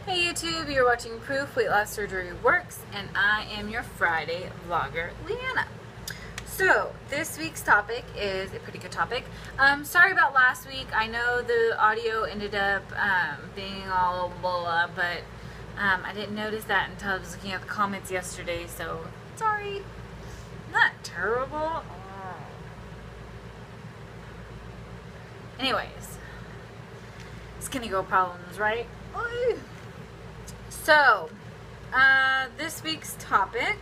Hey YouTube, you're watching Proof Weight Loss Surgery Works, and I am your Friday vlogger, Leanna. So, this week's topic is a pretty good topic. Sorry about last week. I know the audio ended up being all blah, but I didn't notice that until I was looking at the comments yesterday, so sorry. Not terrible. Anyways, skinny girl problems, right? So, this week's topic,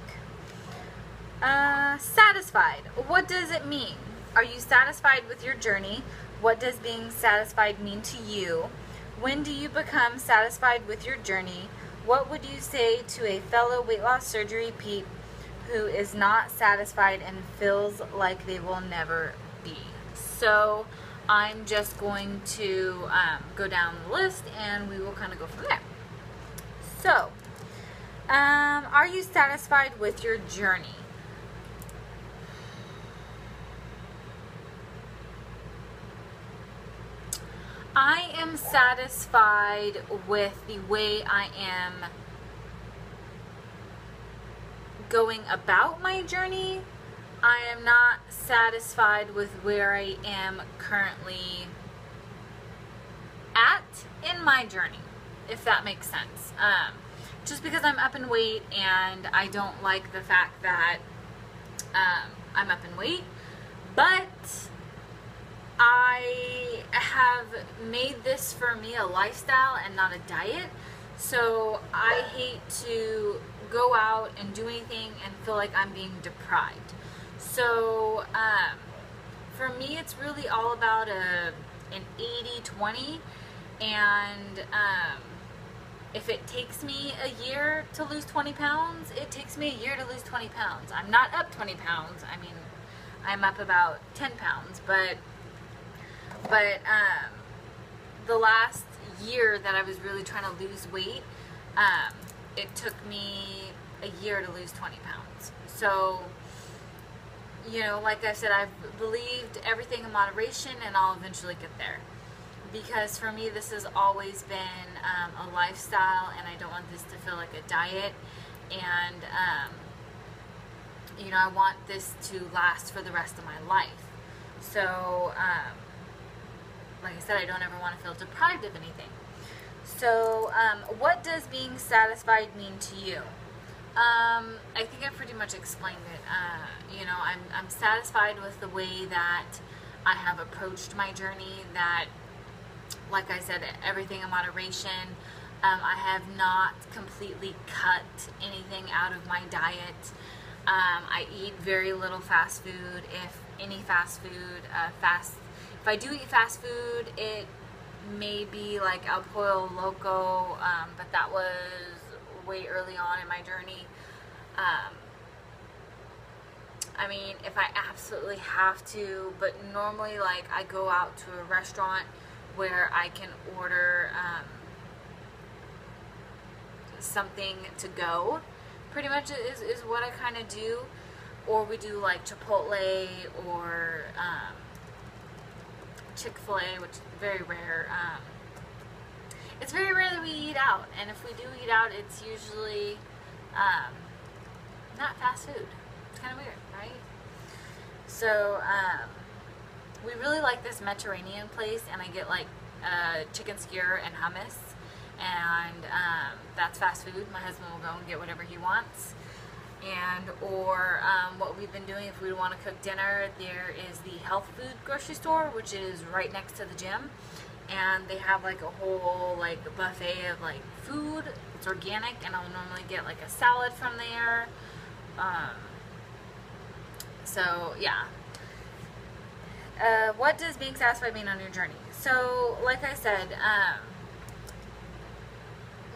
satisfied. What does it mean? Are you satisfied with your journey? What does being satisfied mean to you? When do you become satisfied with your journey? What would you say to a fellow weight loss surgery peep who is not satisfied and feels like they will never be? So, I'm just going to go down the list and we will kind of go from there. So, are you satisfied with your journey? I am satisfied with the way I am going about my journey. I am not satisfied with where I am currently at in my journey, if that makes sense. Just because I'm up in weight and I don't like the fact that I'm up in weight, but I have made this for me a lifestyle and not a diet. So I hate to go out and do anything and feel like I'm being deprived. So for me, it's really all about an 80-20, and if it takes me a year to lose 20 pounds, it takes me a year to lose 20 pounds. I'm not up 20 pounds. I mean, I'm up about 10 pounds, but the last year that I was really trying to lose weight, it took me a year to lose 20 pounds. So, you know, like I said, I've believed everything in moderation, and I'll eventually get there. Because for me, this has always been a lifestyle, and I don't want this to feel like a diet. And, you know, I want this to last for the rest of my life. So, like I said, I don't ever want to feel deprived of anything. So, what does being satisfied mean to you? I think I pretty much explained it. You know, I'm satisfied with the way that I have approached my journey, that, like I said, everything in moderation. I have not completely cut anything out of my diet. I eat very little fast food, if any fast food. If I do eat fast food, it may be like El Pollo Loco, but that was way early on in my journey. I mean, if I absolutely have to, but normally, like, I go out to a restaurant where I can order something to go, pretty much is what I kind of do. Or we do like Chipotle or Chick-fil-A, which is very rare. It's very rare that we eat out, and if we do eat out, it's usually not fast food. It's kind of weird, right? So we really like this Mediterranean place, and I get like chicken skewer and hummus, and that's fast food. My husband will go and get whatever he wants. And or what we've been doing, if we want to cook dinner, there is the health food grocery store, which is right next to the gym, and they have like a whole like buffet of like food. It's organic, and I'll normally get like a salad from there. So yeah. What does being satisfied mean on your journey? So, like I said,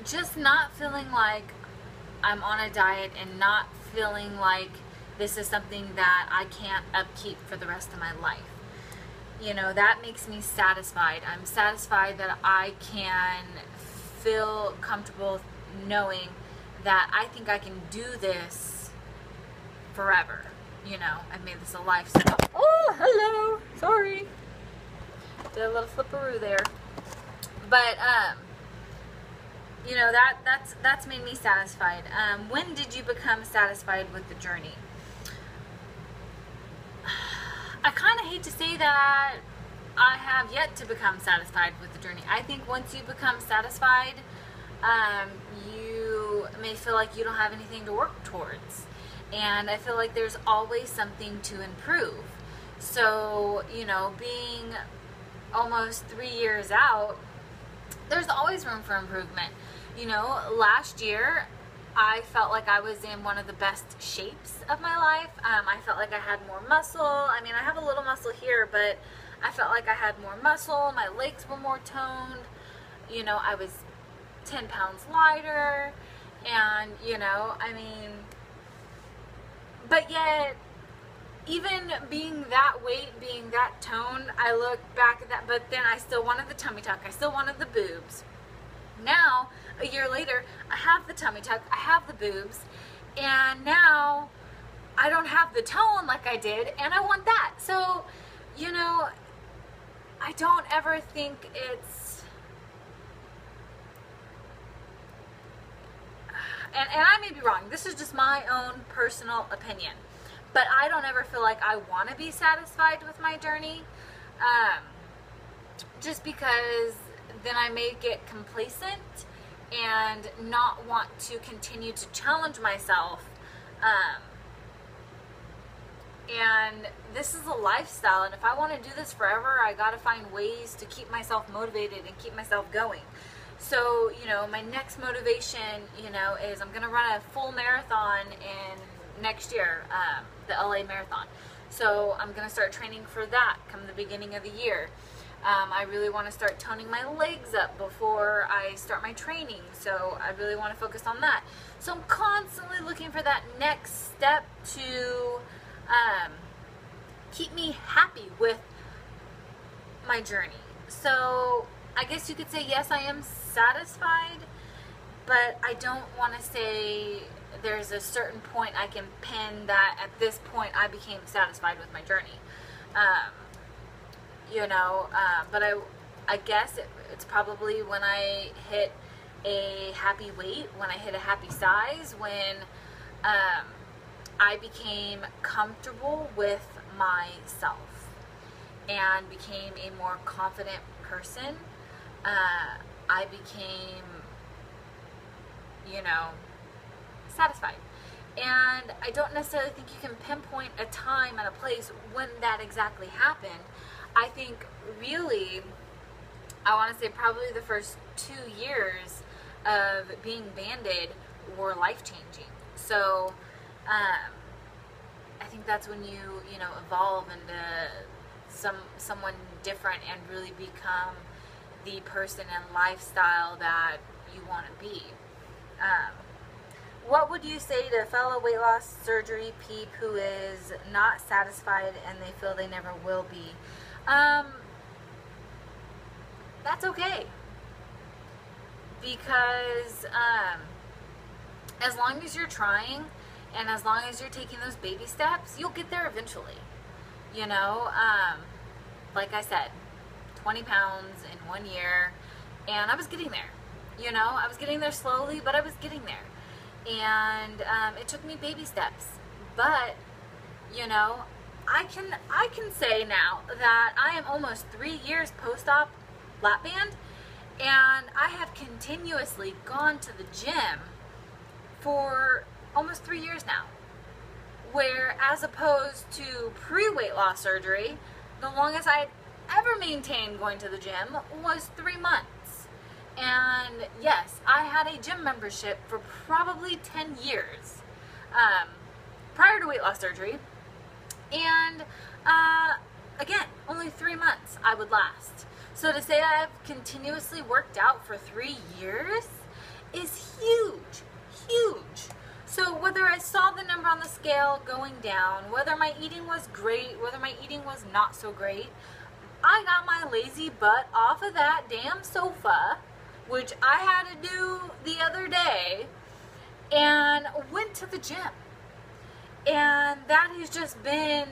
just not feeling like I'm on a diet and not feeling like this is something that I can't upkeep for the rest of my life. You know, that makes me satisfied. I'm satisfied that I can feel comfortable knowing that I think I can do this forever. You know, I've made this a lifestyle. Oh, hello. Sorry. Did a little flipperoo there. But, you know, that's made me satisfied. When did you become satisfied with the journey? I kind of hate to say that I have yet to become satisfied with the journey. I think once you become satisfied, you may feel like you don't have anything to work towards. And I feel like there's always something to improve. So, you know, being almost 3 years out, there's always room for improvement. You know, last year, I felt like I was in one of the best shapes of my life. I felt like I had more muscle. I mean, I have a little muscle here, but I felt like I had more muscle. My legs were more toned. You know, I was 10 pounds lighter. And, you know, I mean, but yet, even being that weight, being that toned, I look back at that, but then I still wanted the tummy tuck. I still wanted the boobs. Now, a year later, I have the tummy tuck, I have the boobs, and now I don't have the tone like I did, and I want that. So, you know, I don't ever think it's, and I may be wrong, this is just my own personal opinion, but I don't ever feel like I want to be satisfied with my journey, just because then I may get complacent and not want to continue to challenge myself. And this is a lifestyle, and if I want to do this forever, I got to find ways to keep myself motivated and keep myself going. So, you know, my next motivation, you know, is I'm going to run a full marathon in next year, the LA Marathon. So I'm going to start training for that come the beginning of the year. I really want to start toning my legs up before I start my training, so I really want to focus on that. So I'm constantly looking for that next step to keep me happy with my journey. So I guess you could say, yes, I am satisfied, but I don't want to say there's a certain point I can pin that at this point I became satisfied with my journey. You know, but I guess it's probably when I hit a happy weight, when I hit a happy size, when I became comfortable with myself and became a more confident person. I became, you know, satisfied. And I don't necessarily think you can pinpoint a time and a place when that exactly happened. I think really, I want to say probably the first 2 years of being banded were life-changing. So I think that's when you know, evolve into someone different and really become the person and lifestyle that you want to be. What would you say to fellow weight loss surgery peep who is not satisfied and they feel they never will be? That's okay, because as long as you're trying and as long as you're taking those baby steps, you'll get there eventually. You know, like I said, 20 pounds in 1 year, and I was getting there. You know, I was getting there slowly, but I was getting there. And it took me baby steps. But, you know, I can say now that I am almost 3 years post-op lap band, and I have continuously gone to the gym for almost 3 years now. Where, as opposed to pre-weight loss surgery, the longest I had ever maintained going to the gym was 3 months. And yes, I had a gym membership for probably 10 years prior to weight loss surgery. And again, only 3 months I would last. So to say I've continuously worked out for 3 years is huge, huge. So whether I saw the number on the scale going down, whether my eating was great, whether my eating was not so great, I got my lazy butt off of that damn sofa, which I had to do the other day, and went to the gym. And that has just been,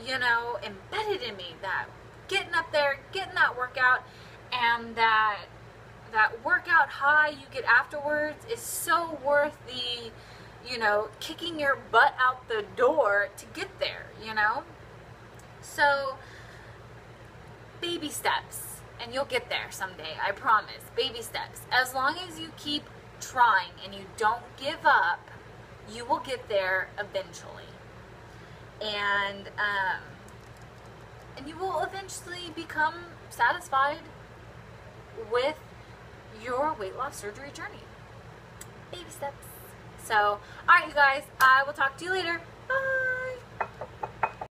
you know, embedded in me, that getting up there, getting that workout, and that that workout high you get afterwards is so worth the, you know, kicking your butt out the door to get there, you know? So, baby steps, and you'll get there someday, I promise. Baby steps. As long as you keep trying and you don't give up, you will get there eventually. And you will eventually become satisfied with your weight loss surgery journey. Baby steps. So, alright you guys, I will talk to you later. Bye!